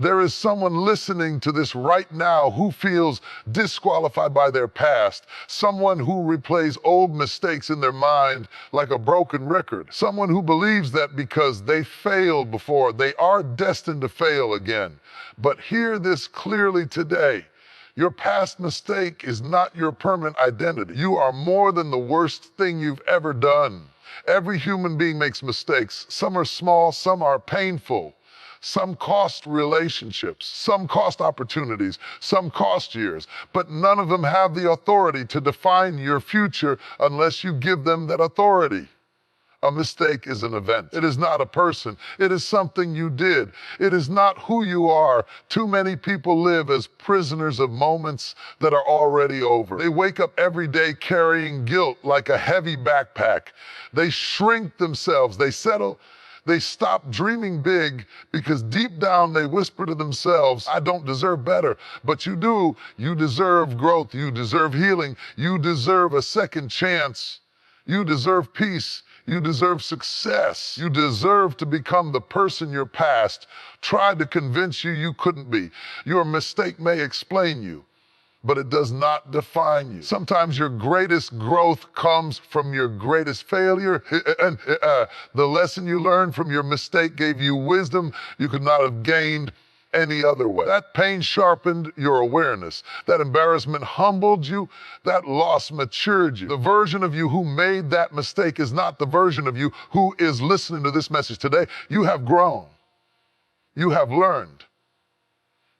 There is someone listening to this right now who feels disqualified by their past, someone who replays old mistakes in their mind like a broken record, someone who believes that because they failed before, they are destined to fail again. But hear this clearly today. Your past mistake is not your permanent identity. You are more than the worst thing you've ever done. Every human being makes mistakes. Some are small, some are painful. Some cost relationships, some cost opportunities, some cost years, but none of them have the authority to define your future unless you give them that authority. A mistake is an event. It is not a person. It is something you did. It is not who you are. Too many people live as prisoners of moments that are already over. They wake up every day carrying guilt like a heavy backpack. They shrink themselves. They settle. They stop dreaming big because deep down they whisper to themselves, I don't deserve better. But you do. You deserve growth. You deserve healing. You deserve a second chance. You deserve peace. You deserve success. You deserve to become the person your past tried to convince you you couldn't be. Your mistake may explain you, but it does not define you. Sometimes your greatest growth comes from your greatest failure. And the lesson you learned from your mistake gave you wisdom you could not have gained any other way. That pain sharpened your awareness. That embarrassment humbled you. That loss matured you. The version of you who made that mistake is not the version of you who is listening to this message today. You have grown. You have learned.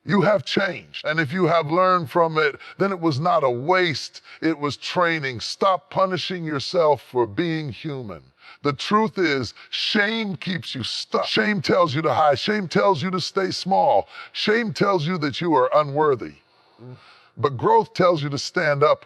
You have changed. And if you have learned from it, then it was not a waste, it was training. Stop punishing yourself for being human. The truth is, shame keeps you stuck. Shame tells you to hide. Shame tells you to stay small. Shame tells you that you are unworthy. But growth tells you to stand up.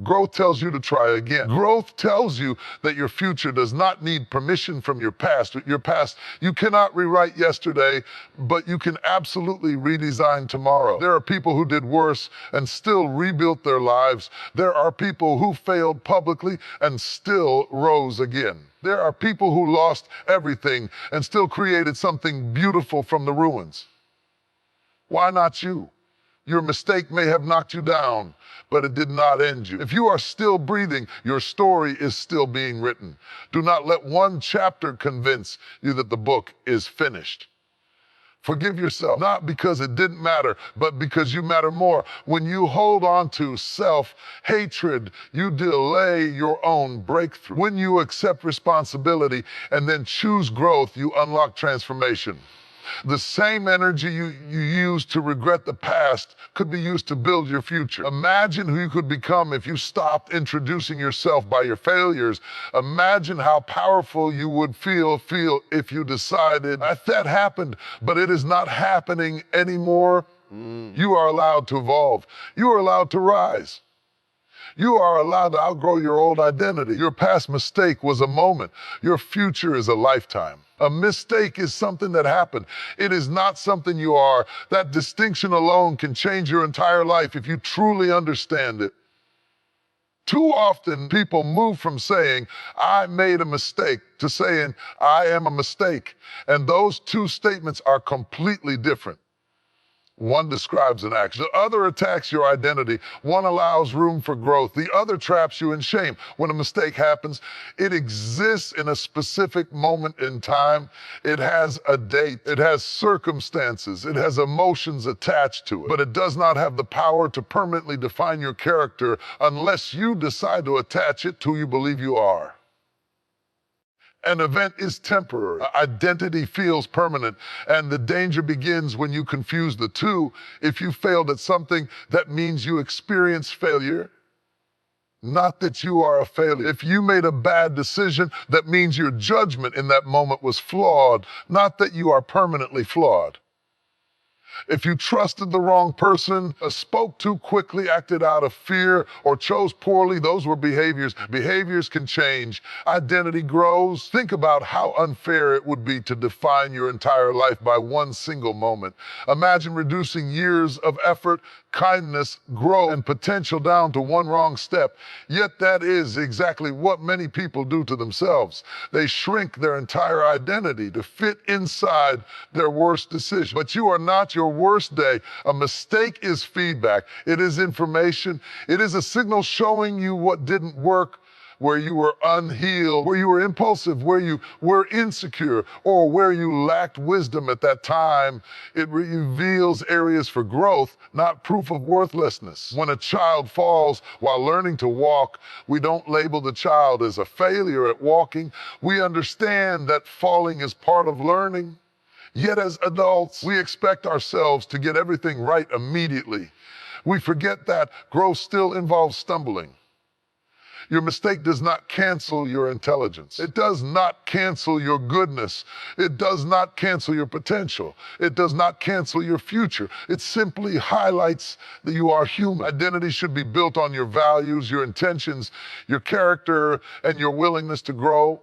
Growth tells you to try again. Growth tells you that your future does not need permission from your past. Your past, you cannot rewrite yesterday, but you can absolutely redesign tomorrow. There are people who did worse and still rebuilt their lives. There are people who failed publicly and still rose again. There are people who lost everything and still created something beautiful from the ruins. Why not you? Your mistake may have knocked you down, but it did not end you. If you are still breathing, your story is still being written. Do not let one chapter convince you that the book is finished. Forgive yourself, not because it didn't matter, but because you matter more. When you hold on to self-hatred, you delay your own breakthrough. When you accept responsibility and then choose growth, you unlock transformation. The same energy you use to regret the past could be used to build your future. Imagine who you could become if you stopped introducing yourself by your failures. Imagine how powerful you would feel if you decided that happened, but it is not happening anymore. You are allowed to evolve. You are allowed to rise. You are allowed to outgrow your old identity. Your past mistake was a moment. Your future is a lifetime. A mistake is something that happened. It is not something you are. That distinction alone can change your entire life if you truly understand it. Too often, people move from saying, I made a mistake, to saying, I am a mistake. And those two statements are completely different. One describes an action. The other attacks your identity. One allows room for growth. The other traps you in shame. When a mistake happens, it exists in a specific moment in time. It has a date. It has circumstances. It has emotions attached to it. But it does not have the power to permanently define your character unless you decide to attach it to who you believe you are. An event is temporary. Identity feels permanent, and the danger begins when you confuse the two. If you failed at something, that means you experienced failure, not that you are a failure. If you made a bad decision, that means your judgment in that moment was flawed, not that you are permanently flawed. If you trusted the wrong person, spoke too quickly, acted out of fear, or chose poorly, those were behaviors. Behaviors can change. Identity grows. Think about how unfair it would be to define your entire life by one single moment. Imagine reducing years of effort, kindness, growth, and potential down to one wrong step. Yet that is exactly what many people do to themselves. They shrink their entire identity to fit inside their worst decision. But you are not your worst day. A mistake is feedback. It is information. It is a signal showing you what didn't work, where you were unhealed, where you were impulsive, where you were insecure, or where you lacked wisdom at that time. It reveals areas for growth, not proof of worthlessness. When a child falls while learning to walk, we don't label the child as a failure at walking. We understand that falling is part of learning. Yet as adults, we expect ourselves to get everything right immediately. We forget that growth still involves stumbling. Your mistake does not cancel your intelligence. It does not cancel your goodness. It does not cancel your potential. It does not cancel your future. It simply highlights that you are human. Identity should be built on your values, your intentions, your character, and your willingness to grow,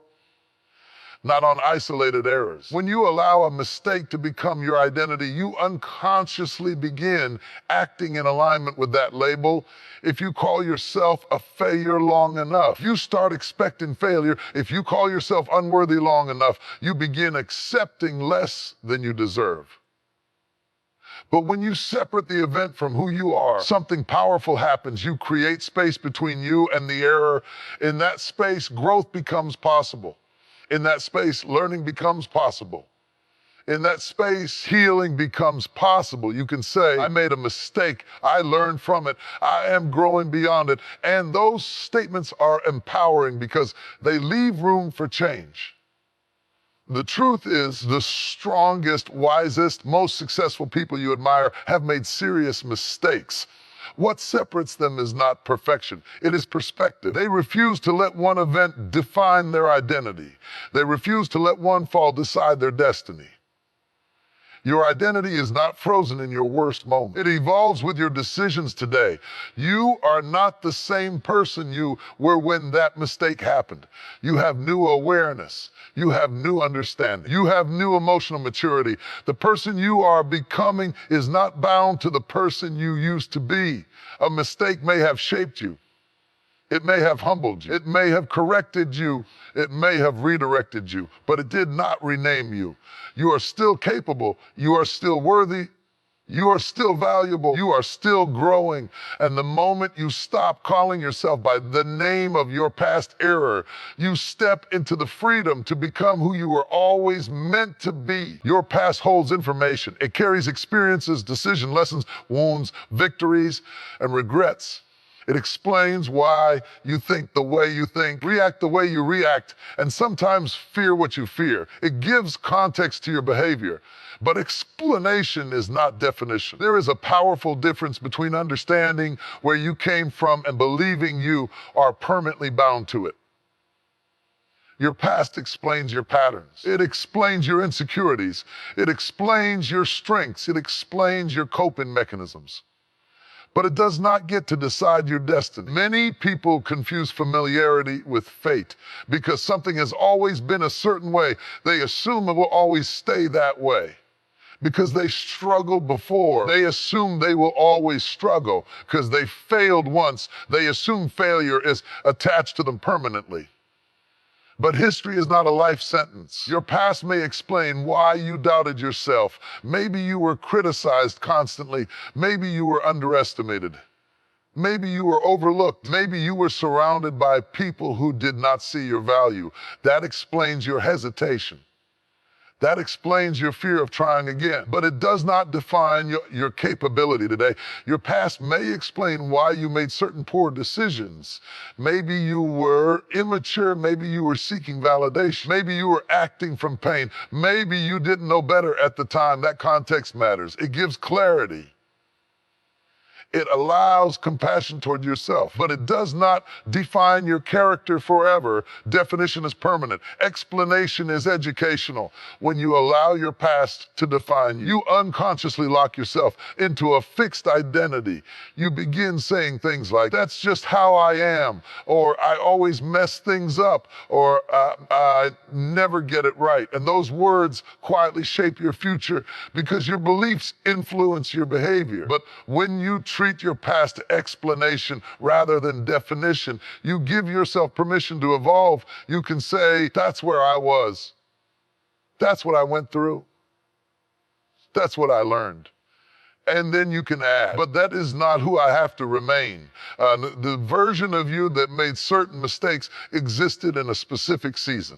not on isolated errors. When you allow a mistake to become your identity, you unconsciously begin acting in alignment with that label. If you call yourself a failure long enough, you start expecting failure. If you call yourself unworthy long enough, you begin accepting less than you deserve. But when you separate the event from who you are, something powerful happens. You create space between you and the error. In that space, growth becomes possible. In that space, learning becomes possible. In that space, healing becomes possible. You can say, I made a mistake. I learned from it. I am growing beyond it. And those statements are empowering because they leave room for change. The truth is, the strongest, wisest, most successful people you admire have made serious mistakes. What separates them is not perfection, it is perspective. They refuse to let one event define their identity. They refuse to let one fall decide their destiny. Your identity is not frozen in your worst moment. It evolves with your decisions today. You are not the same person you were when that mistake happened. You have new awareness. You have new understanding. You have new emotional maturity. The person you are becoming is not bound to the person you used to be. A mistake may have shaped you. It may have humbled you. It may have corrected you. It may have redirected you, but it did not rename you. You are still capable. You are still worthy. You are still valuable. You are still growing. And the moment you stop calling yourself by the name of your past error, you step into the freedom to become who you were always meant to be. Your past holds information. It carries experiences, decision lessons, wounds, victories, and regrets. It explains why you think the way you think, react the way you react, and sometimes fear what you fear. It gives context to your behavior. But explanation is not definition. There is a powerful difference between understanding where you came from and believing you are permanently bound to it. Your past explains your patterns. It explains your insecurities. It explains your strengths. It explains your coping mechanisms. But it does not get to decide your destiny. Many people confuse familiarity with fate. Because something has always been a certain way, they assume it will always stay that way. Because they struggled before, they assume they will always struggle. Because they failed once, they assume failure is attached to them permanently. But history is not a life sentence. Your past may explain why you doubted yourself. Maybe you were criticized constantly. Maybe you were underestimated. Maybe you were overlooked. Maybe you were surrounded by people who did not see your value. That explains your hesitation. That explains your fear of trying again. But it does not define your capability today. Your past may explain why you made certain poor decisions. Maybe you were immature. Maybe you were seeking validation. Maybe you were acting from pain. Maybe you didn't know better at the time. That context matters. It gives clarity. It allows compassion toward yourself, but it does not define your character forever. Definition is permanent. Explanation is educational. When you allow your past to define you, you unconsciously lock yourself into a fixed identity. You begin saying things like, that's just how I am, or I always mess things up, or I never get it right. And those words quietly shape your future because your beliefs influence your behavior. But when you treat your past explanation rather than definition, you give yourself permission to evolve. You can say, that's where I was. That's what I went through. That's what I learned. And then you can add, but that is not who I have to remain. The version of you that made certain mistakes existed in a specific season.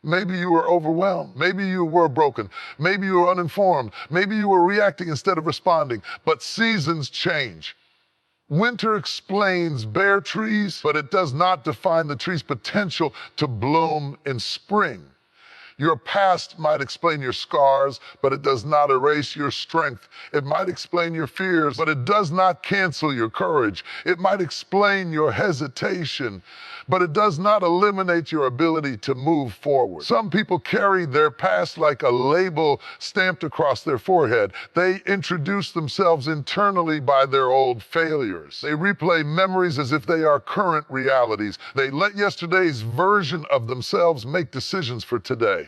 Maybe you were overwhelmed. Maybe you were broken. Maybe you were uninformed. Maybe you were reacting instead of responding. But seasons change. Winter explains bare trees, but it does not define the tree's potential to bloom in spring. Your past might explain your scars, but it does not erase your strength. It might explain your fears, but it does not cancel your courage. It might explain your hesitation, but it does not eliminate your ability to move forward. Some people carry their past like a label stamped across their forehead. They introduce themselves internally by their old failures. They replay memories as if they are current realities. They let yesterday's version of themselves make decisions for today.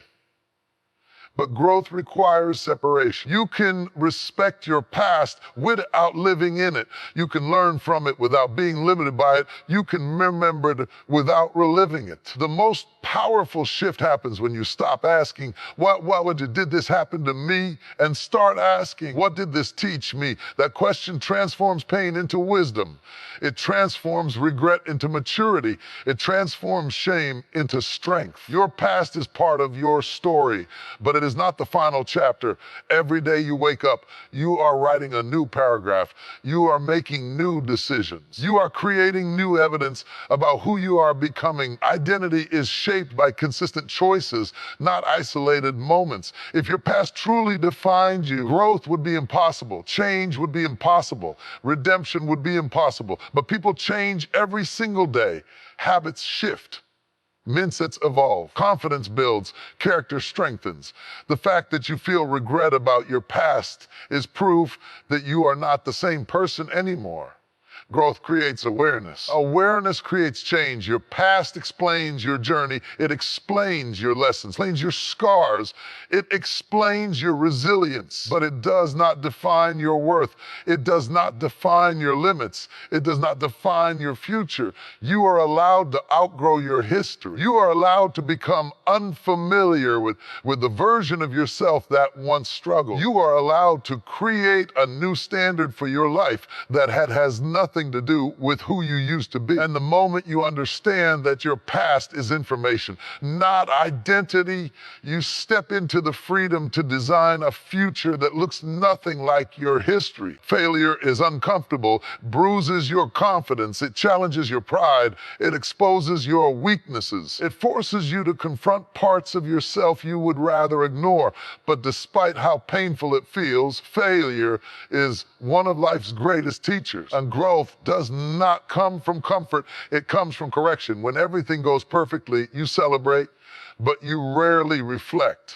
But growth requires separation. You can respect your past without living in it. You can learn from it without being limited by it. You can remember it without reliving it. The most powerful shift happens when you stop asking, did this happen to me? And start asking, what did this teach me? That question transforms pain into wisdom. It transforms regret into maturity. It transforms shame into strength. Your past is part of your story, but it is not the final chapter. Every day you wake up, you are writing a new paragraph. You are making new decisions. You are creating new evidence about who you are becoming. Identity is shaped by consistent choices, not isolated moments. If your past truly defined you, growth would be impossible. Change would be impossible. Redemption would be impossible. But people change every single day. Habits shift. Mindsets evolve, confidence builds, character strengthens. The fact that you feel regret about your past is proof that you are not the same person anymore. Growth creates awareness. Awareness creates change. Your past explains your journey. It explains your lessons, explains your scars. It explains your resilience, but it does not define your worth. It does not define your limits. It does not define your future. You are allowed to outgrow your history. You are allowed to become unfamiliar with the version of yourself that once struggled. You are allowed to create a new standard for your life that has nothing to do with who you used to be. And the moment you understand that your past is information, not identity, you step into the freedom to design a future that looks nothing like your history. Failure is uncomfortable, bruises your confidence, it challenges your pride, it exposes your weaknesses. It forces you to confront parts of yourself you would rather ignore. But despite how painful it feels, failure is one of life's greatest teachers. And growth does not come from comfort, it comes from correction. When everything goes perfectly, you celebrate, but you rarely reflect.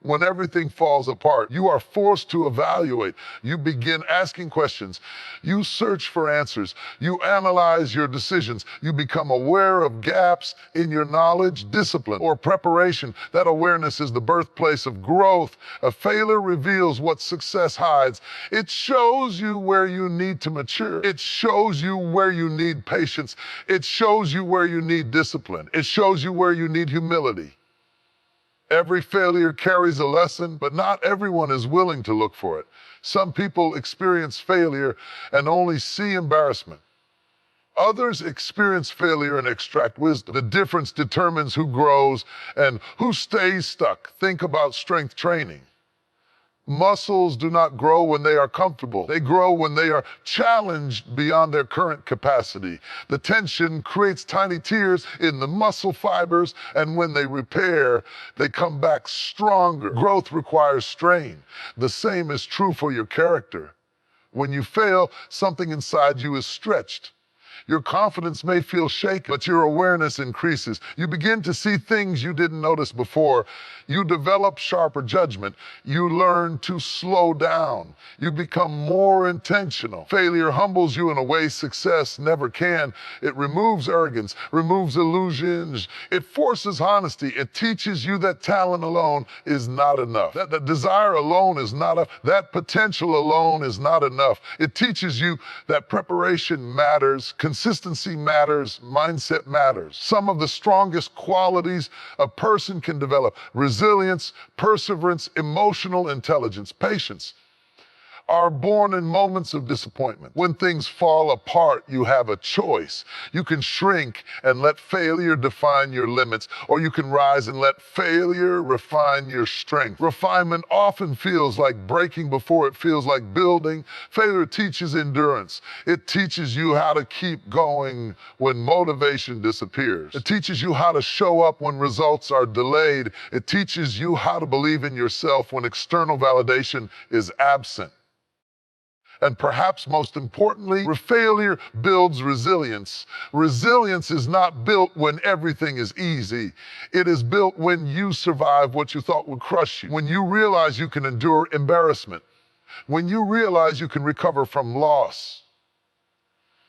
When everything falls apart, you are forced to evaluate. You begin asking questions. You search for answers. You analyze your decisions. You become aware of gaps in your knowledge, discipline, or preparation. That awareness is the birthplace of growth. A failure reveals what success hides. It shows you where you need to mature. It shows you where you need patience. It shows you where you need discipline. It shows you where you need humility. Every failure carries a lesson, but not everyone is willing to look for it. Some people experience failure and only see embarrassment. Others experience failure and extract wisdom. The difference determines who grows and who stays stuck. Think about strength training. Muscles do not grow when they are comfortable. They grow when they are challenged beyond their current capacity. The tension creates tiny tears in the muscle fibers, and when they repair, they come back stronger. Growth requires strain. The same is true for your character. When you fail, something inside you is stretched. Your confidence may feel shaken, but your awareness increases. You begin to see things you didn't notice before. You develop sharper judgment. You learn to slow down. You become more intentional. Failure humbles you in a way success never can. It removes arrogance, removes illusions. It forces honesty. It teaches you that talent alone is not enough. That desire alone is not enough. That potential alone is not enough. It teaches you that preparation matters, consistency matters, mindset matters. Some of the strongest qualities a person can develop: resilience, perseverance, emotional intelligence, patience, are born in moments of disappointment. When things fall apart, you have a choice. You can shrink and let failure define your limits, or you can rise and let failure refine your strength. Refinement often feels like breaking before it feels like building. Failure teaches endurance. It teaches you how to keep going when motivation disappears. It teaches you how to show up when results are delayed. It teaches you how to believe in yourself when external validation is absent. And perhaps most importantly, failure builds resilience. Resilience is not built when everything is easy. It is built when you survive what you thought would crush you, when you realize you can endure embarrassment, when you realize you can recover from loss,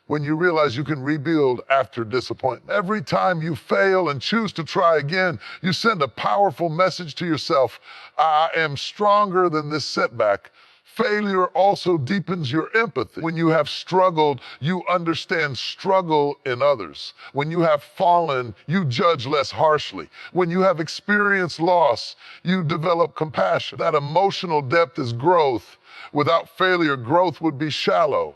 when you realize you can rebuild after disappointment. Every time you fail and choose to try again, you send a powerful message to yourself: I am stronger than this setback. Failure also deepens your empathy. When you have struggled, you understand struggle in others. When you have fallen, you judge less harshly. When you have experienced loss, you develop compassion. That emotional depth is growth. Without failure, growth would be shallow.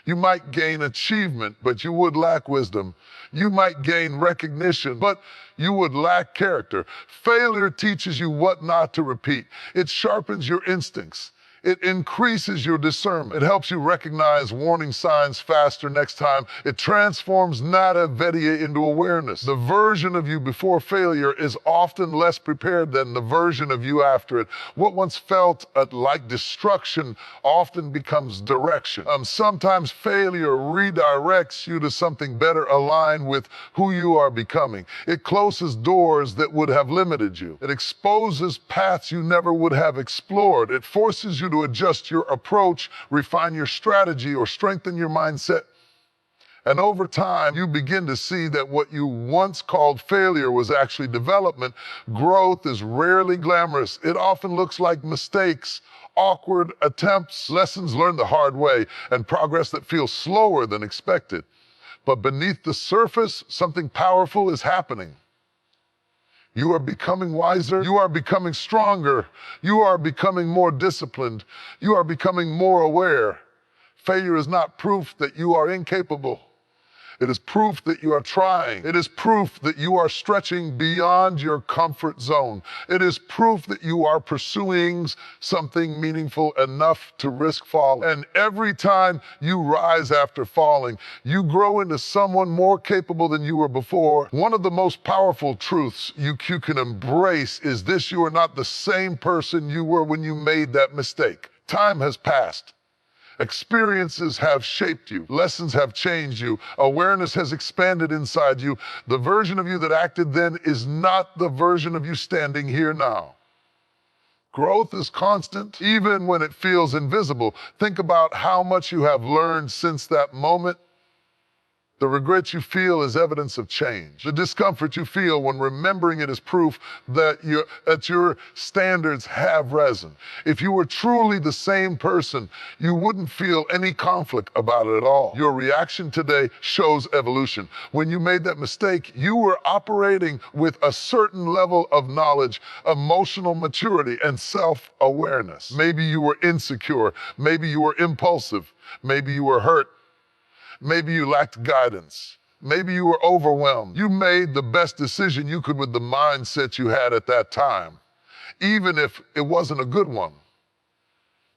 You might gain achievement, but you would lack wisdom. You might gain recognition, but you would lack character. Failure teaches you what not to repeat. It sharpens your instincts. It increases your discernment. It helps you recognize warning signs faster next time. It transforms nada vedia into awareness. The version of you before failure is often less prepared than the version of you after it. What once felt like destruction often becomes direction. Sometimes failure redirects you to something better aligned with who you are becoming. It closes doors that would have limited you. It exposes paths you never would have explored. It forces you to adjust your approach, refine your strategy, or strengthen your mindset. And over time, you begin to see that what you once called failure was actually development. Growth is rarely glamorous. It often looks like mistakes, awkward attempts, lessons learned the hard way, and progress that feels slower than expected. But beneath the surface, something powerful is happening. You are becoming wiser. You are becoming stronger. You are becoming more disciplined. You are becoming more aware. Failure is not proof that you are incapable. It is proof that you are trying. It is proof that you are stretching beyond your comfort zone. It is proof that you are pursuing something meaningful enough to risk falling. And every time you rise after falling, you grow into someone more capable than you were before. One of the most powerful truths you can embrace is this: you are not the same person you were when you made that mistake. Time has passed. Experiences have shaped you. Lessons have changed you. Awareness has expanded inside you. The version of you that acted then is not the version of you standing here now. Growth is constant, even when it feels invisible. Think about how much you have learned since that moment. The regret you feel is evidence of change. The discomfort you feel when remembering it is proof that your standards have risen. If you were truly the same person, you wouldn't feel any conflict about it at all. Your reaction today shows evolution. When you made that mistake, you were operating with a certain level of knowledge, emotional maturity, and self-awareness. Maybe you were insecure. Maybe you were impulsive. Maybe you were hurt. Maybe you lacked guidance. Maybe you were overwhelmed. You made the best decision you could with the mindset you had at that time, even if it wasn't a good one.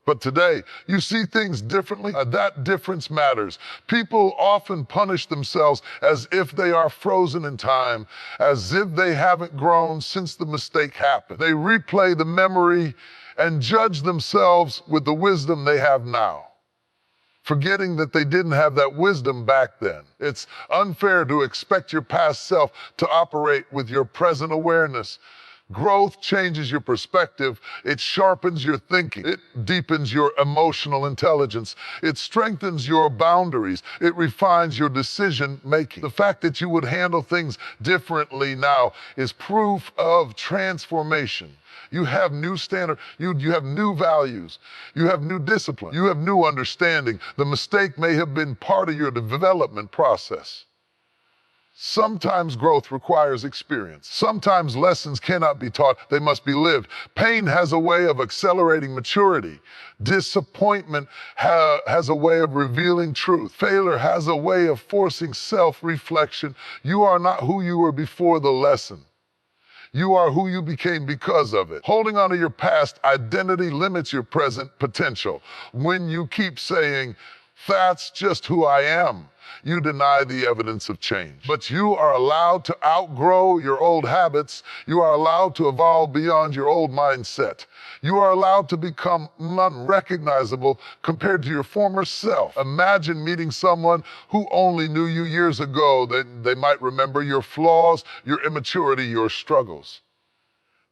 But today, you see things differently. That difference matters. People often punish themselves as if they are frozen in time, as if they haven't grown since the mistake happened. They replay the memory and judge themselves with the wisdom they have now. forgetting that they didn't have that wisdom back then. It's unfair to expect your past self to operate with your present awareness. Growth changes your perspective. It sharpens your thinking. It deepens your emotional intelligence. It strengthens your boundaries. It refines your decision making. The fact that you would handle things differently now is proof of transformation. You have new standards, you have new values, you have new discipline, you have new understanding. The mistake may have been part of your development process. Sometimes growth requires experience. Sometimes lessons cannot be taught, they must be lived. Pain has a way of accelerating maturity. Disappointment has a way of revealing truth. Failure has a way of forcing self-reflection. You are not who you were before the lesson. You are who you became because of it. Holding on to your past identity limits your present potential. When you keep saying, "That's just who I am," you deny the evidence of change. But you are allowed to outgrow your old habits. You are allowed to evolve beyond your old mindset. You are allowed to become unrecognizable compared to your former self. Imagine meeting someone who only knew you years ago. They might remember your flaws, your immaturity, your struggles.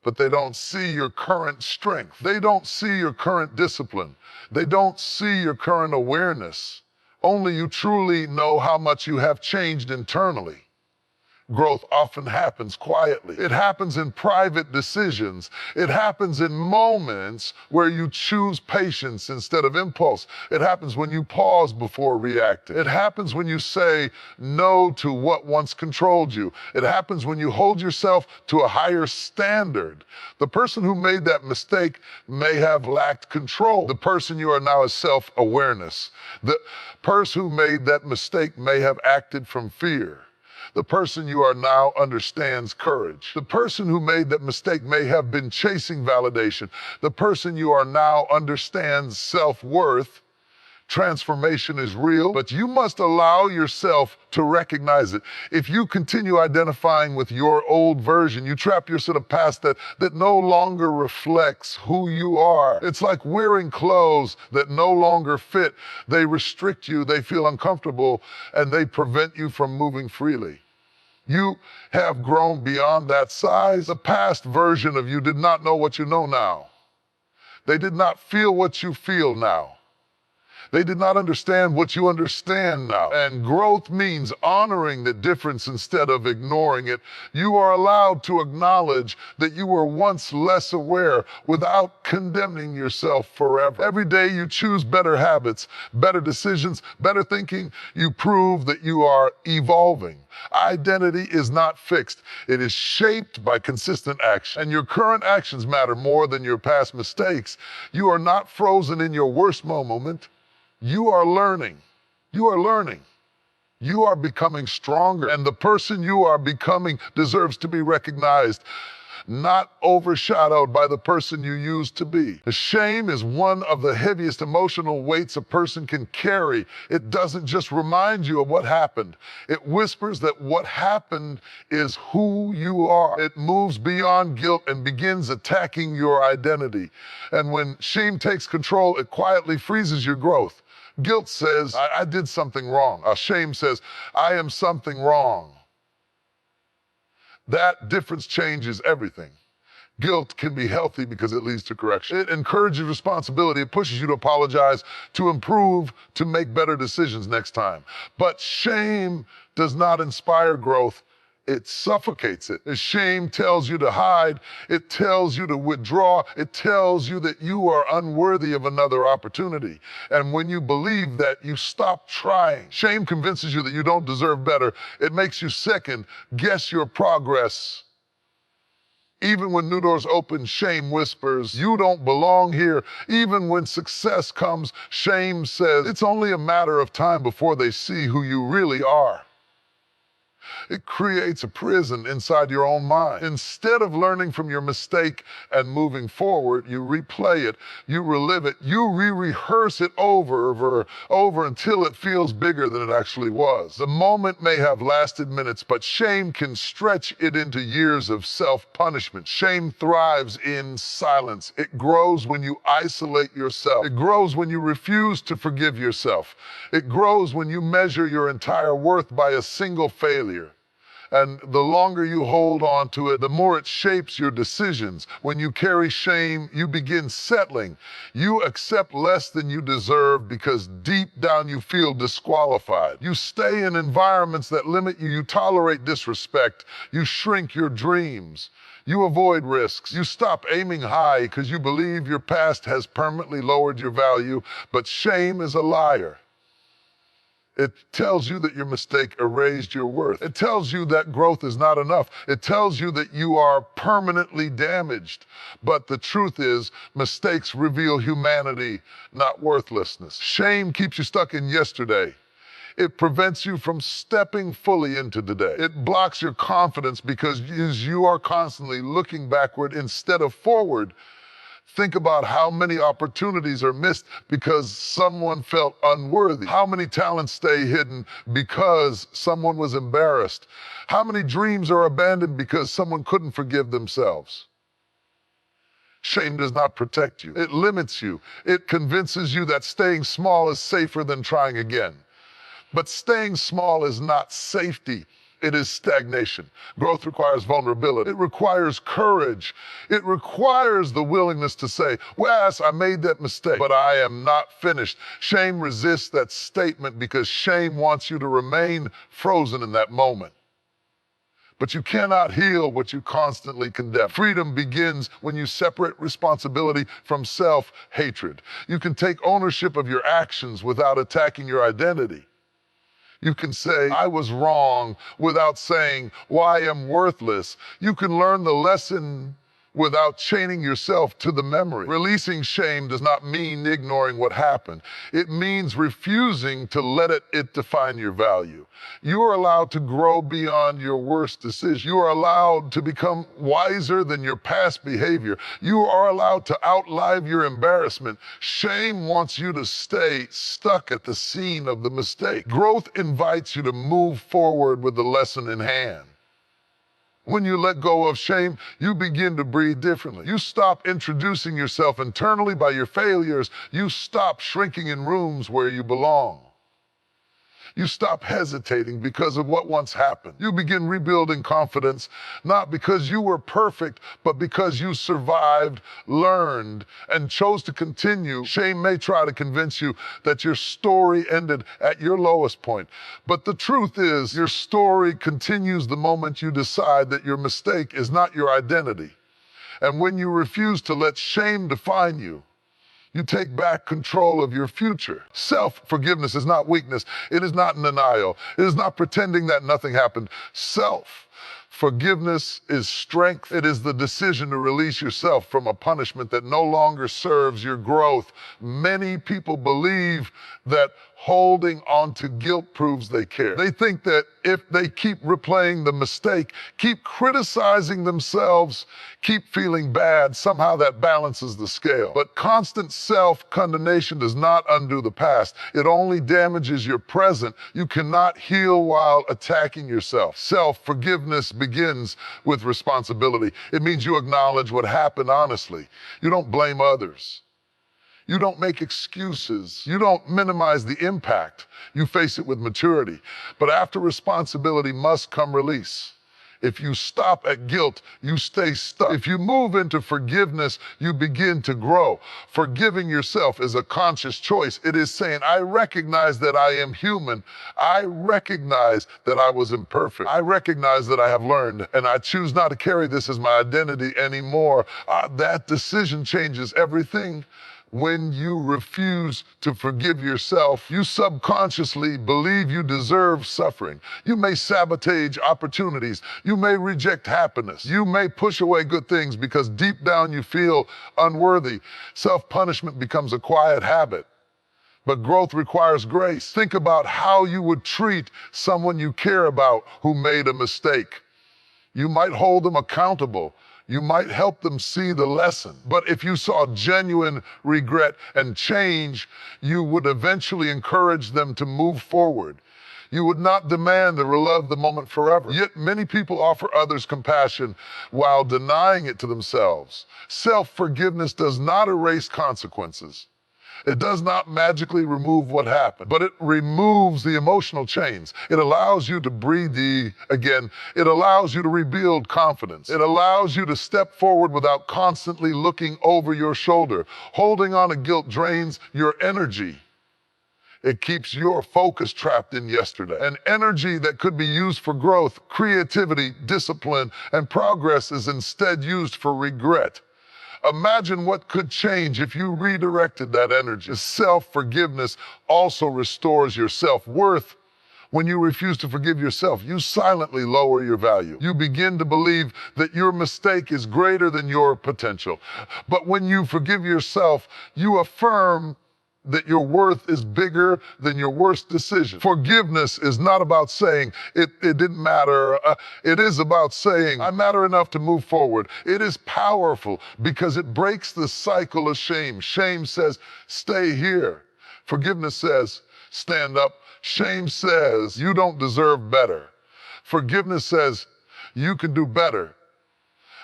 But they don't see your current strength. They don't see your current discipline. They don't see your current awareness. Only you truly know how much you have changed internally. Growth often happens quietly. It happens in private decisions. It happens in moments where you choose patience instead of impulse. It happens when you pause before reacting. It happens when you say no to what once controlled you. It happens when you hold yourself to a higher standard. The person who made that mistake may have lacked control. The person you are now is self-awareness. The person who made that mistake may have acted from fear. The person you are now understands courage. The person who made that mistake may have been chasing validation. The person you are now understands self-worth. Transformation is real, but you must allow yourself to recognize it. If you continue identifying with your old version, you trap yourself in a past that no longer reflects who you are. It's like wearing clothes that no longer fit. They restrict you, they feel uncomfortable, and they prevent you from moving freely. You have grown beyond that size. The past version of you did not know what you know now. They did not feel what you feel now. They did not understand what you understand now. And growth means honoring the difference instead of ignoring it. You are allowed to acknowledge that you were once less aware without condemning yourself forever. Every day you choose better habits, better decisions, better thinking. You prove that you are evolving. Identity is not fixed. It is shaped by consistent action. And your current actions matter more than your past mistakes. You are not frozen in your worst moment. You are learning. You are learning. You are becoming stronger. And the person you are becoming deserves to be recognized, not overshadowed by the person you used to be. Shame is one of the heaviest emotional weights a person can carry. It doesn't just remind you of what happened. It whispers that what happened is who you are. It moves beyond guilt and begins attacking your identity. And when shame takes control, it quietly freezes your growth. Guilt says, I did something wrong. Shame says, I am something wrong. That difference changes everything. Guilt can be healthy because it leads to correction. It encourages responsibility. It pushes you to apologize, to improve, to make better decisions next time. But shame does not inspire growth. It suffocates it. Shame tells you to hide. It tells you to withdraw. It tells you that you are unworthy of another opportunity. And when you believe that, you stop trying. Shame convinces you that you don't deserve better. It makes you second guess your progress. Even when new doors open, shame whispers, you don't belong here. Even when success comes, shame says, it's only a matter of time before they see who you really are. It creates a prison inside your own mind. Instead of learning from your mistake and moving forward, you replay it, you relive it, you re-rehearse it over until it feels bigger than it actually was. The moment may have lasted minutes, but shame can stretch it into years of self-punishment. Shame thrives in silence. It grows when you isolate yourself. It grows when you refuse to forgive yourself. It grows when you measure your entire worth by a single failure. And the longer you hold on to it, the more it shapes your decisions. When you carry shame, you begin settling. You accept less than you deserve because deep down you feel disqualified. You stay in environments that limit you. You tolerate disrespect. You shrink your dreams. You avoid risks. You stop aiming high because you believe your past has permanently lowered your value. But shame is a liar. It tells you that your mistake erased your worth. It tells you that growth is not enough. It tells you that you are permanently damaged. But the truth is, mistakes reveal humanity, not worthlessness. Shame keeps you stuck in yesterday. It prevents you from stepping fully into today. It blocks your confidence because you are constantly looking backward instead of forward. Think about how many opportunities are missed because someone felt unworthy. How many talents stay hidden because someone was embarrassed? How many dreams are abandoned because someone couldn't forgive themselves? Shame does not protect you. It limits you. It convinces you that staying small is safer than trying again. But staying small is not safety. It is stagnation. Growth requires vulnerability. It requires courage. It requires the willingness to say, well, yes, I made that mistake, but I am not finished. Shame resists that statement because shame wants you to remain frozen in that moment. But you cannot heal what you constantly condemn. Freedom begins when you separate responsibility from self-hatred. You can take ownership of your actions without attacking your identity. You can say, I was wrong, without saying, well, I am worthless. You can learn the lesson without chaining yourself to the memory. Releasing shame does not mean ignoring what happened. It means refusing to let it define your value. You are allowed to grow beyond your worst decision. You are allowed to become wiser than your past behavior. You are allowed to outlive your embarrassment. Shame wants you to stay stuck at the scene of the mistake. Growth invites you to move forward with the lesson in hand. When you let go of shame, you begin to breathe differently. You stop introducing yourself internally by your failures. You stop shrinking in rooms where you belong. You stop hesitating because of what once happened. You begin rebuilding confidence, not because you were perfect, but because you survived, learned, and chose to continue. Shame may try to convince you that your story ended at your lowest point. But the truth is, your story continues the moment you decide that your mistake is not your identity. And when you refuse to let shame define you, you take back control of your future. Self-forgiveness is not weakness. It is not denial. It is not pretending that nothing happened. Self-forgiveness is strength. It is the decision to release yourself from a punishment that no longer serves your growth. Many people believe that holding on to guilt proves they care. They think that if they keep replaying the mistake, keep criticizing themselves, keep feeling bad, somehow that balances the scale. But constant self-condemnation does not undo the past. It only damages your present. You cannot heal while attacking yourself. Self-forgiveness begins with responsibility. It means you acknowledge what happened honestly. You don't blame others. You don't make excuses. You don't minimize the impact. You face it with maturity. But after responsibility must come release. If you stop at guilt, you stay stuck. If you move into forgiveness, you begin to grow. Forgiving yourself is a conscious choice. It is saying, I recognize that I am human. I recognize that I was imperfect. I recognize that I have learned, and I choose not to carry this as my identity anymore. That decision changes everything. When you refuse to forgive yourself, you subconsciously believe you deserve suffering. You may sabotage opportunities. You may reject happiness. You may push away good things because deep down you feel unworthy. Self-punishment becomes a quiet habit. But growth requires grace. Think about how you would treat someone you care about who made a mistake. You might hold them accountable. You might help them see the lesson. But if you saw genuine regret and change, you would eventually encourage them to move forward. You would not demand to relive the moment forever. Yet many people offer others compassion while denying it to themselves. Self-forgiveness does not erase consequences. It does not magically remove what happened, but it removes the emotional chains. It allows you to breathe again. It allows you to rebuild confidence. It allows you to step forward without constantly looking over your shoulder. Holding on to guilt drains your energy. It keeps your focus trapped in yesterday. An energy that could be used for growth, creativity, discipline, and progress is instead used for regret. Imagine what could change if you redirected that energy. Self-forgiveness also restores your self-worth. When you refuse to forgive yourself, you silently lower your value. You begin to believe that your mistake is greater than your potential. But when you forgive yourself, you affirm that your worth is bigger than your worst decision. Forgiveness is not about saying, it didn't matter. It is about saying, I matter enough to move forward. It is powerful because it breaks the cycle of shame. Shame says, stay here. Forgiveness says, stand up. Shame says, you don't deserve better. Forgiveness says, you can do better.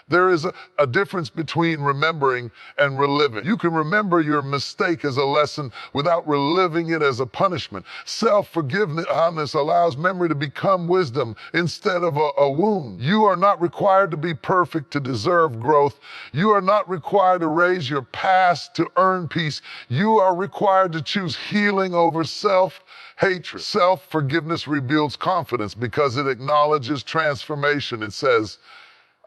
There is a difference between remembering and reliving. You can remember your mistake as a lesson without reliving it as a punishment. Self-forgiveness allows memory to become wisdom instead of a wound. You are not required to be perfect to deserve growth. You are not required to raise your past to earn peace. You are required to choose healing over self-hatred. Self-forgiveness rebuilds confidence because it acknowledges transformation. It says,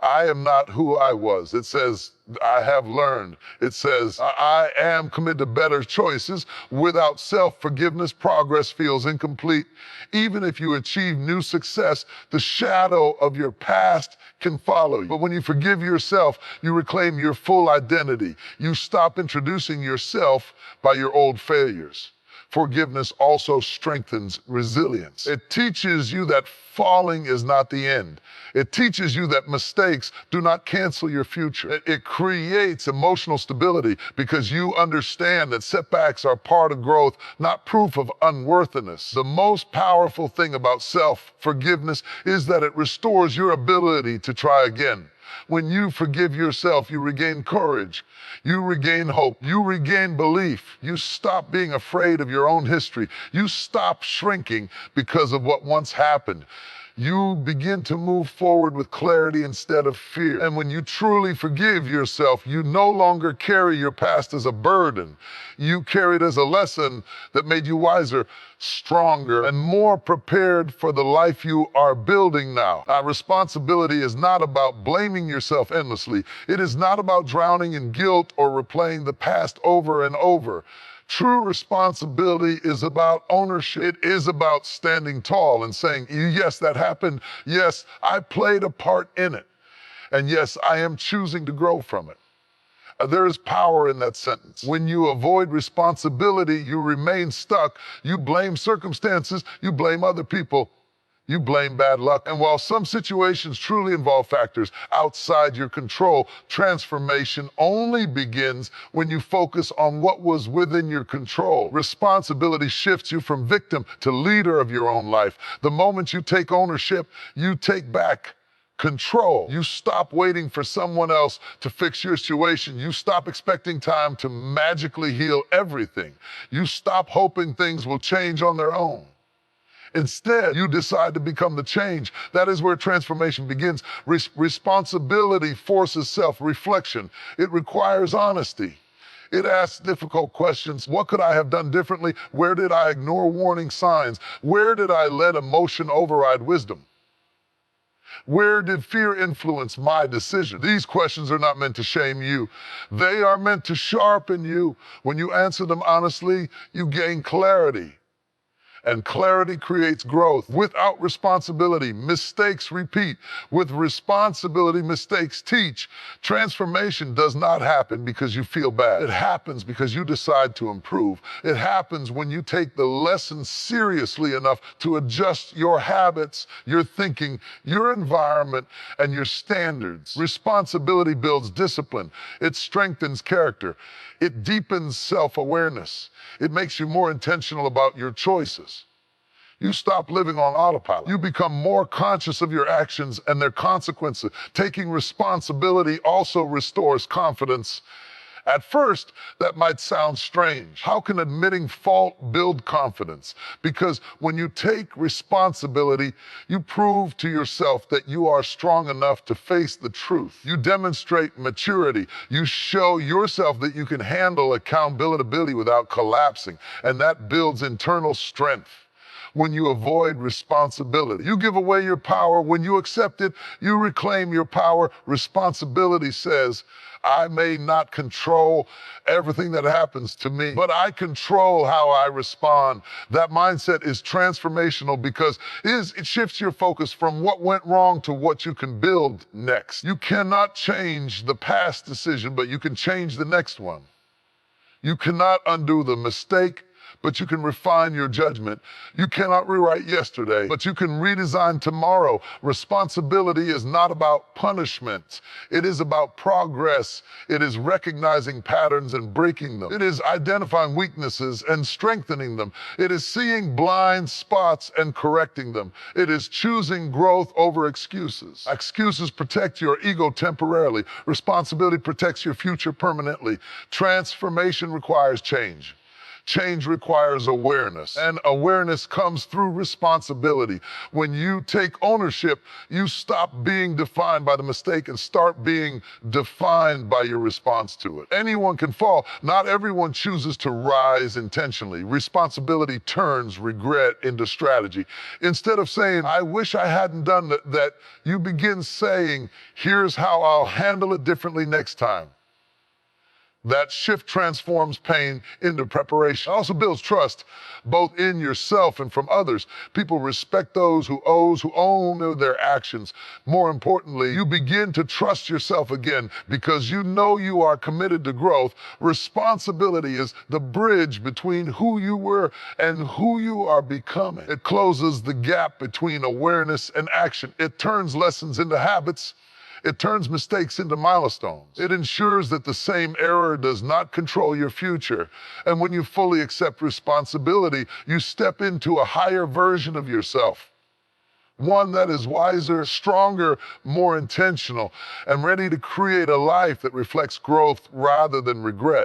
I am not who I was. It says, I have learned. It says, I am committed to better choices. Without self-forgiveness, progress feels incomplete. Even if you achieve new success, the shadow of your past can follow you. But when you forgive yourself, you reclaim your full identity. You stop introducing yourself by your old failures. Forgiveness also strengthens resilience. It teaches you that falling is not the end. It teaches you that mistakes do not cancel your future. It creates emotional stability because you understand that setbacks are part of growth, not proof of unworthiness. The most powerful thing about self-forgiveness is that it restores your ability to try again. When you forgive yourself, you regain courage, you regain hope, you regain belief, you stop being afraid of your own history, you stop shrinking because of what once happened. You begin to move forward with clarity instead of fear. And when you truly forgive yourself, you no longer carry your past as a burden. You carry it as a lesson that made you wiser, stronger, and more prepared for the life you are building now. Our responsibility is not about blaming yourself endlessly. It is not about drowning in guilt or replaying the past over and over. True responsibility is about ownership. It is about standing tall and saying, yes, that happened. Yes, I played a part in it. And yes, I am choosing to grow from it. There is power in that sentence. When you avoid responsibility, you remain stuck. You blame circumstances. You blame other people. You blame bad luck. And while some situations truly involve factors outside your control, transformation only begins when you focus on what was within your control. Responsibility shifts you from victim to leader of your own life. The moment you take ownership, you take back control. You stop waiting for someone else to fix your situation. You stop expecting time to magically heal everything. You stop hoping things will change on their own. Instead, you decide to become the change. That is where transformation begins. Responsibility forces self-reflection. It requires honesty. It asks difficult questions. What could I have done differently? Where did I ignore warning signs? Where did I let emotion override wisdom? Where did fear influence my decision? These questions are not meant to shame you. They are meant to sharpen you. When you answer them honestly, you gain clarity. And clarity creates growth. Without responsibility, mistakes repeat. With responsibility, mistakes teach. Transformation does not happen because you feel bad. It happens because you decide to improve. It happens when you take the lesson seriously enough to adjust your habits, your thinking, your environment, and your standards. Responsibility builds discipline. It strengthens character. It deepens self-awareness. It makes you more intentional about your choices. You stop living on autopilot. You become more conscious of your actions and their consequences. Taking responsibility also restores confidence. At first, that might sound strange. How can admitting fault build confidence? Because when you take responsibility, you prove to yourself that you are strong enough to face the truth. You demonstrate maturity. You show yourself that you can handle accountability without collapsing, and that builds internal strength. When you avoid responsibility, you give away your power. When you accept it, you reclaim your power. Responsibility says, I may not control everything that happens to me, but I control how I respond. That mindset is transformational because it shifts your focus from what went wrong to what you can build next. You cannot change the past decision, but you can change the next one. You cannot undo the mistake, but you can refine your judgment. You cannot rewrite yesterday, but you can redesign tomorrow. Responsibility is not about punishment. It is about progress. It is recognizing patterns and breaking them. It is identifying weaknesses and strengthening them. It is seeing blind spots and correcting them. It is choosing growth over excuses. Excuses protect your ego temporarily. Responsibility protects your future permanently. Transformation requires change. Change requires awareness, and awareness comes through responsibility. When you take ownership, you stop being defined by the mistake and start being defined by your response to it. Anyone can fall. Not everyone chooses to rise intentionally. Responsibility turns regret into strategy. Instead of saying, I wish I hadn't done that, you begin saying, here's how I'll handle it differently next time. That shift transforms pain into preparation. It also builds trust, both in yourself and from others. People respect those who own their actions. More importantly, you begin to trust yourself again because you know you are committed to growth. Responsibility is the bridge between who you were and who you are becoming. It closes the gap between awareness and action. It turns lessons into habits. It turns mistakes into milestones. It ensures that the same error does not control your future. And when you fully accept responsibility, you step into a higher version of yourself. One that is wiser, stronger, more intentional, and ready to create a life that reflects growth rather than regret.